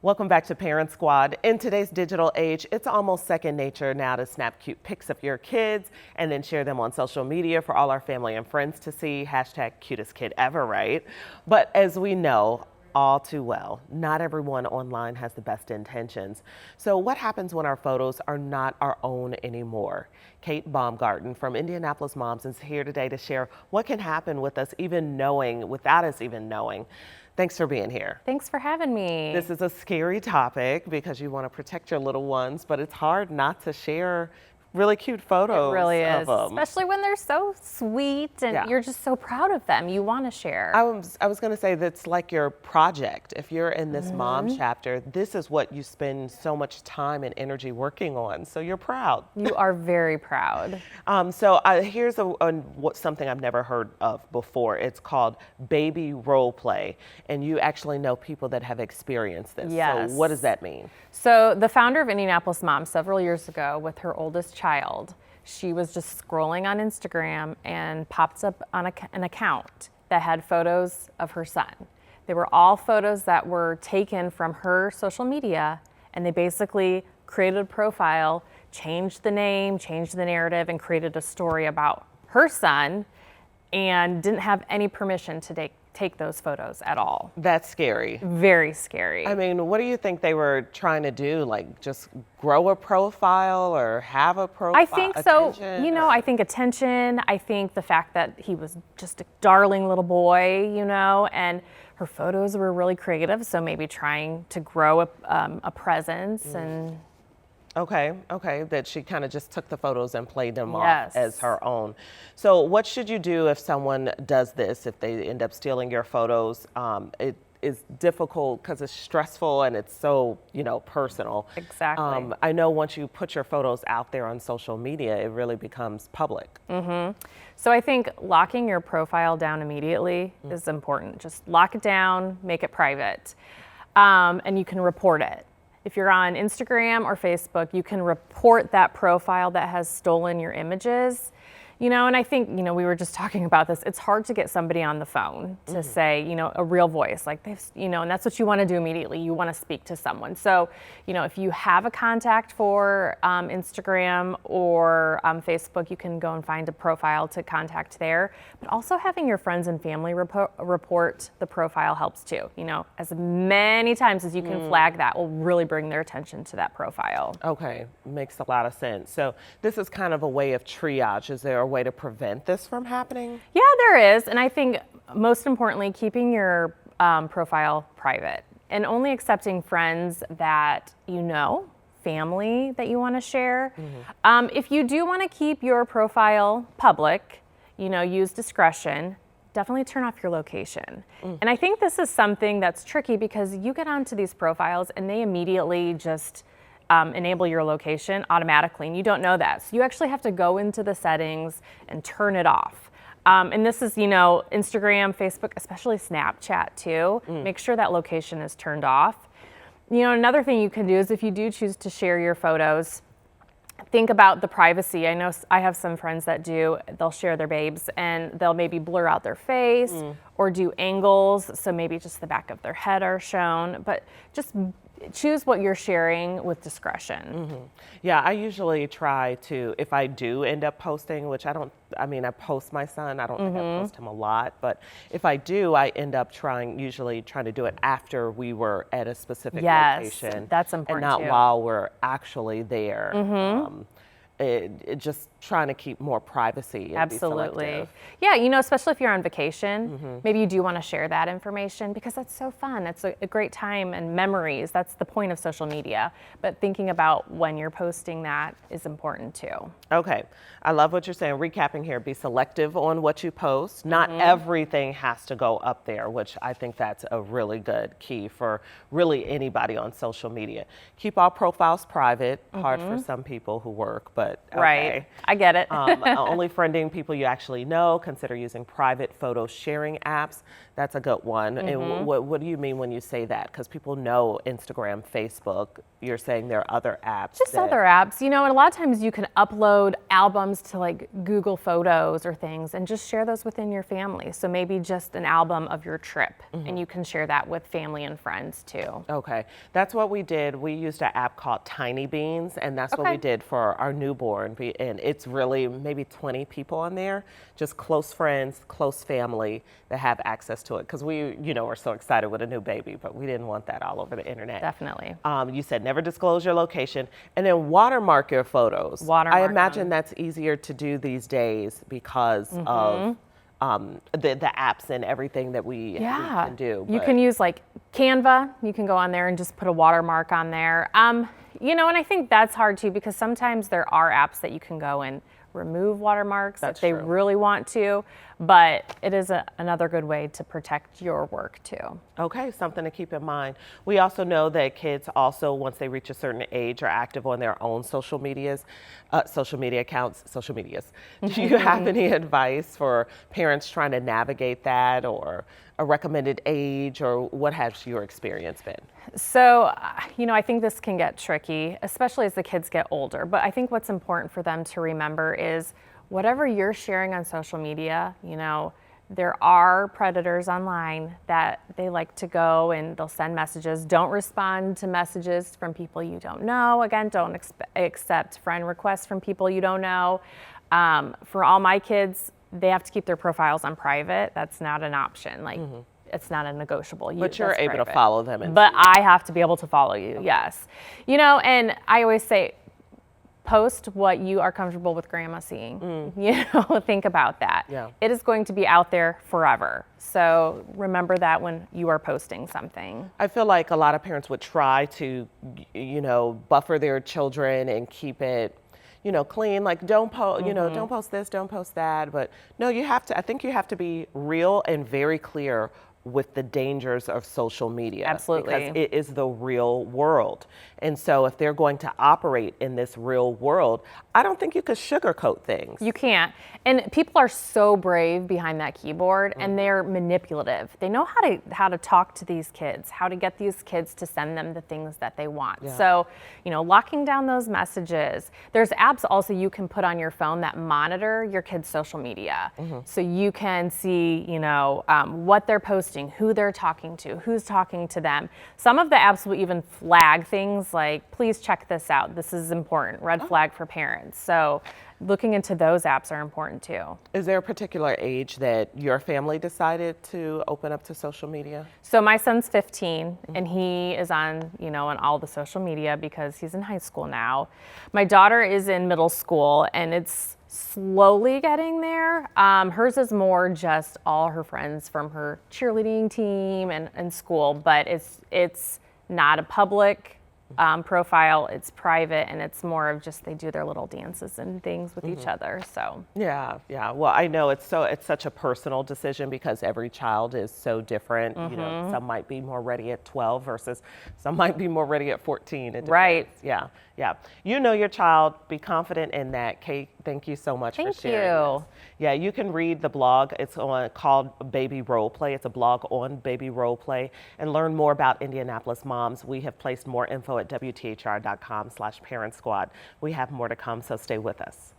Welcome back to Parent Squad. In today's digital age, it's almost second nature now to snap cute pics of your kids and then share them on social media for all our family and friends to see. Hashtag cutest kid ever, right? But as we know all too well, not everyone online has the best intentions. So what happens when our photos are not our own anymore? Kait Baumgartner from Indianapolis Moms is here today to share what can happen with us without us even knowing. Thanks for being here. Thanks for having me. This is a scary topic because you want to protect your little ones, but it's hard not to share really cute photos. It really is, of them. especially when they're so sweet and you're just so proud of them. You want to share. I was going to say that's like your project. If you're in this mom chapter, this is what you spend so much time and energy working on. So you're proud. You are very proud. Here's something I've never heard of before. It's called baby role play, and you actually know people that have experienced this. Yes. So what does that mean? So the founder of Indianapolis Moms several years ago with her oldest child, she was just scrolling on Instagram and popped up on an account that had photos of her son. They were all photos that were taken from her social media, and they basically created a profile, changed the name, changed the narrative, and created a story about her son, and didn't have any permission to take those photos at all. That's scary. Very scary. I mean, what do you think they were trying to do? Like just grow a profile or have a profile? I think so. I think attention. I think the fact that he was just a darling little boy, and her photos were really creative. So maybe trying to grow a presence and. Okay, that she kind of just took the photos and played them off as her own. So what should you do if someone does this, if they end up stealing your photos? It is difficult because it's stressful and it's so, personal. Exactly. I know once you put your photos out there on social media, it really becomes public. So I think locking your profile down immediately is important. Just lock it down, make it private, and you can report it. If you're on Instagram or Facebook, you can report that profile that has stolen your images. And I think, we were just talking about this. It's hard to get somebody on the phone to say, a real voice like this, and that's what you want to do immediately. You want to speak to someone. So, if you have a contact for Instagram or Facebook, you can go and find a profile to contact there. But also having your friends and family report the profile helps too. As many times as you can flag that will really bring their attention to that profile. Okay, makes a lot of sense. So this is kind of a way of triage. Is there a way to prevent this from happening? Yeah, there is. And I think most importantly, keeping your profile private and only accepting friends that family that you want to share. If you do want to keep your profile public, use discretion. Definitely turn off your location. And I think this is something that's tricky because you get onto these profiles and they immediately just enable your location automatically, and you don't know that. So you actually have to go into the settings and turn it off. And this is, Instagram, Facebook, especially Snapchat too. Make sure that location is turned off. Another thing you can do is if you do choose to share your photos, think about the privacy. I know I have some friends that they'll share their babes and they'll maybe blur out their face or do angles. So maybe just the back of their head are shown, but just choose what you're sharing with discretion. Yeah, I usually try to, if I do end up posting, which I post my son, I don't think I post him a lot, but if I do, I end up usually trying to do it after we were at a specific location. That's important and not too. while we're actually there. Just trying to keep more privacy and Absolutely. be selective. Yeah, especially if you're on vacation, maybe you do want to share that information because that's so fun. It's a great time and memories. That's the point of social media. But thinking about when you're posting that is important too. Okay, I love what you're saying. Recapping here, be selective on what you post. Not everything has to go up there, which I think that's a really good key for really anybody on social media. Keep all profiles private, hard for some people who work, but but okay. Right. I get it. Only friending people you actually know. Consider using private photo sharing apps. That's a good one. And what do you mean when you say that? Because people know Instagram, Facebook. You're saying there are other apps. Just other apps, and a lot of times you can upload albums to like Google Photos or things and just share those within your family. So maybe just an album of your trip, and you can share that with family and friends too. Okay, that's what we did. We used an app called Tiny Beans, and that's what we did for our newborn. And it's really maybe 20 people on there, just close friends, close family that have access to it. Because we, are so excited with a new baby, but we didn't want that all over the internet. Definitely. You said never disclose your location, and then watermark your photos. Watermark I imagine them. that's easier to do these days because of the apps and everything that we can do. You can use like Canva. You can go on there and just put a watermark on there. And I think that's hard too, because sometimes there are apps that you can go and remove watermarks if they really want to, but it is another good way to protect your work too. Okay, something to keep in mind. We also know that kids also, once they reach a certain age, are active on their own social media accounts. Do you have any advice for parents trying to navigate that, or a recommended age, or what has your experience been? So, I think this can get tricky, especially as the kids get older. But I think what's important for them to remember is whatever you're sharing on social media, there are predators online that they like to go and they'll send messages. Don't respond to messages from people you don't know. Again, don't accept friend requests from people you don't know. For all my kids, they have to keep their profiles on private. That's not an option. It's not a negotiable. But you're able to follow them. But I have to be able to follow you, yes. And I always say, post what you are comfortable with grandma seeing. Think about that. Yeah. It is going to be out there forever. So remember that when you are posting something. I feel like a lot of parents would try to, buffer their children and keep it clean, like don't post, don't post this, don't post that. But no, I think you have to be real and very clear with the dangers of social media. Absolutely. Because it is the real world. And so if they're going to operate in this real world, I don't think you could sugarcoat things. You can't. And people are so brave behind that keyboard, and they're manipulative. They know how to talk to these kids, how to get these kids to send them the things that they want. Yeah. So, locking down those messages. There's apps also you can put on your phone that monitor your kids' social media. So you can see, what they're posting, who they're talking to, who's talking to them. Some of the apps will even flag things like, please check this out. This is important. Red flag for parents. So looking into those apps are important too. Is there a particular age that your family decided to open up to social media? So my son's 15 and he is on, on all the social media because he's in high school now. My daughter is in middle school and it's slowly getting there. Hers is more just all her friends from her cheerleading team and school, but it's not a public profile. It's private, and it's more of just they do their little dances and things with each other. So yeah. Well, I know it's such a personal decision because every child is so different. Some might be more ready at 12 versus some might be more ready at 14. Right. Yeah. You know your child. Be confident in that. Kate, thank you so much for sharing. Thank you. This. Yeah, you can read the blog. It's called Baby Role Play. It's a blog on Baby Role Play, and learn more about Indianapolis Moms. We have placed more info at WTHR.com/Parent Squad. We have more to come, so stay with us.